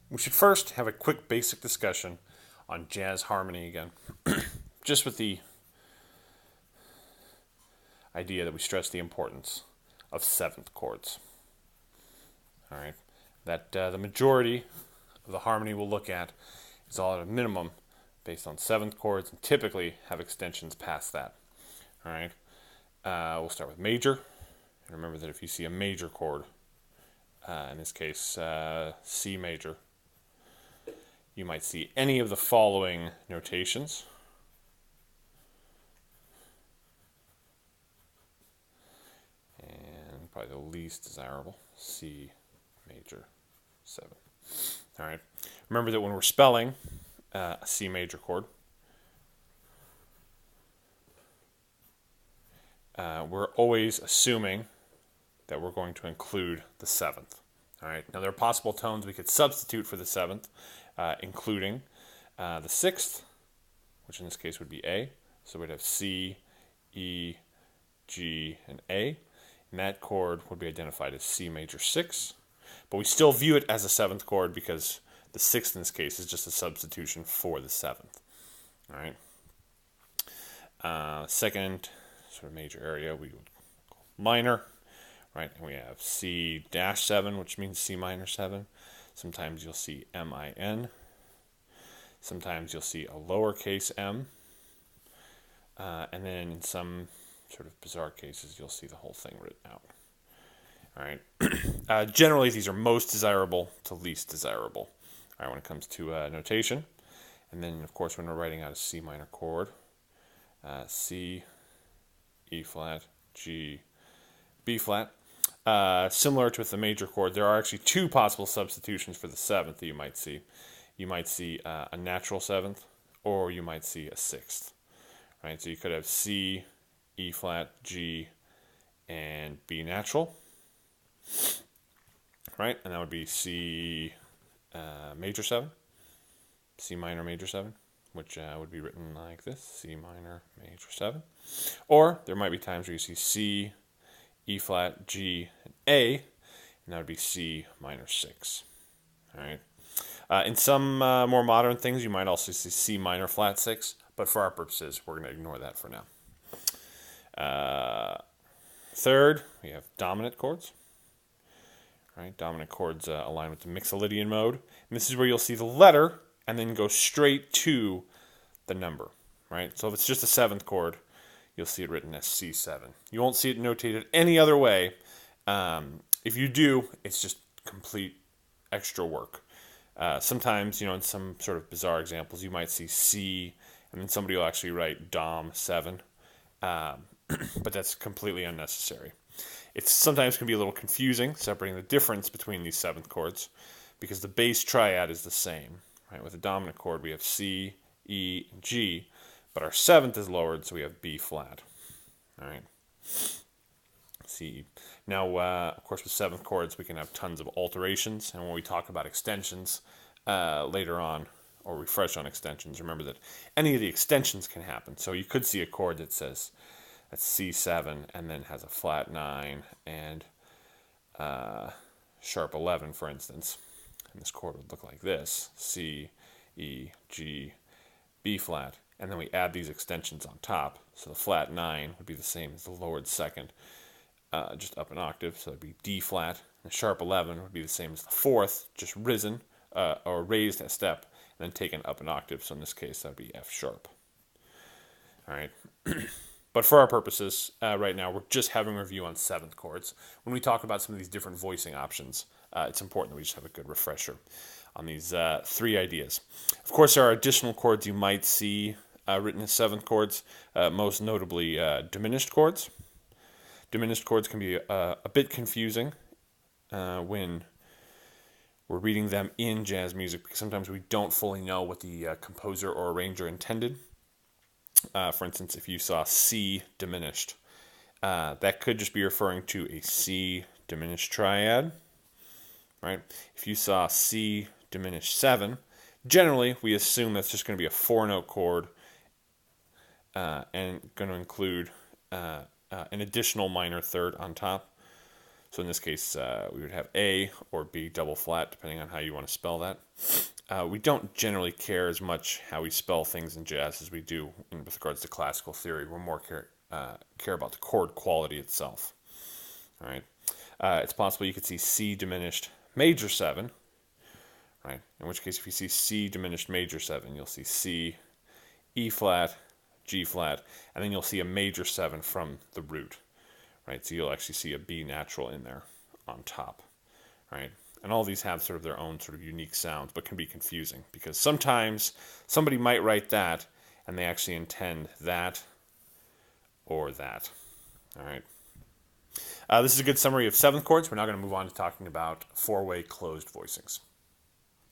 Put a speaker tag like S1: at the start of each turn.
S1: We should first have a quick basic discussion on jazz harmony again, just with the idea that we stress the importance of seventh chords. All right, that the majority of the harmony we'll look at is all at a minimum based on seventh chords and typically have extensions past that. All right, we'll start with major. And remember that if you see a major chord, in this case C major, you might see any of the following notations. And probably the least desirable, C major 7. All right. Remember that when we're spelling a C major chord, we're always assuming that we're going to include the seventh. All right. Now there are possible tones we could substitute for the seventh, including the sixth, which in this case would be A. So we'd have C, E, G, and A. And that chord would be identified as C major 6. But we still view it as a seventh chord because the sixth in this case is just a substitution for the seventh. All right. Second sort of major area we would call minor. Right, and we have C-7, which means C minor 7. Sometimes you'll see M-I-N. Sometimes you'll see a lowercase m. And then in some sort of bizarre cases, you'll see the whole thing written out. All right. Generally, these are most desirable to least desirable. All right, when it comes to notation. And then, of course, when we're writing out a C minor chord, C, E flat, G, B flat. Similar to with the major chord, there are actually two possible substitutions for the seventh that you might see. You might see a natural seventh, or you might see a sixth. Right, so you could have C, E flat, G, and B natural. Right, and that would be C major 7, C minor major 7, which would be written like this: C minor major 7. Or there might be times where you see C, E flat, G, and A, and that would be C minor 6. All right. In some more modern things, you might also see C minor flat 6, but for our purposes, we're going to ignore that for now. Third, we have dominant chords. All right, dominant chords align with the Mixolydian mode, and this is where you'll see the letter and then go straight to the number. Right. So if it's just a seventh chord, you'll see it written as C7. You won't see it notated any other way. If you do, it's just complete extra work. Sometimes, in some sort of bizarre examples, you might see C, and then somebody will actually write Dom 7. But that's completely unnecessary. It sometimes can be a little confusing, separating the difference between these seventh chords, because the bass triad is the same. Right? With a dominant chord, we have C, E, and G, but our seventh is lowered, so we have B flat. All right. C. Now, of course, with seventh chords, we can have tons of alterations, and when we talk about extensions later on, or refresh on extensions, remember that any of the extensions can happen. So you could see a chord that says that's C7 and then has a flat 9 and sharp 11, for instance. And this chord would look like this: C, E, G, B flat. And then we add these extensions on top. So the flat 9 would be the same as the lowered second, just up an octave. So it would be D flat. And the sharp 11 would be the same as the fourth, just risen or raised a step, and then taken up an octave. So in this case, that would be F sharp. All right. But for our purposes, right now, we're just having a review on seventh chords. When we talk about some of these different voicing options, it's important that we just have a good refresher on these three ideas. Of course, there are additional chords you might see written as seventh chords, most notably diminished chords. Diminished chords can be a bit confusing when we're reading them in jazz music, because sometimes we don't fully know what the composer or arranger intended. For instance, if you saw C diminished, that could just be referring to a C diminished triad. Right? If you saw C diminished 7, generally we assume that's just going to be a 4-note chord and going to include an additional minor third on top. So in this case, we would have A or B double flat, depending on how you want to spell that. We don't generally care as much how we spell things in jazz as we do with regards to classical theory. We're more care about the chord quality itself. All right. It's possible you could see C diminished major 7, right? In which case, if you see C diminished major 7, you'll see C, E flat, G flat, and then you'll see a major 7 from the root, right? So you'll actually see a B natural in there on top, right? And all these have sort of their own sort of unique sounds, but can be confusing because sometimes somebody might write that and they actually intend that or that, all right? This is a good summary of 7th chords. We're now going to move on to talking about 4-way closed voicings.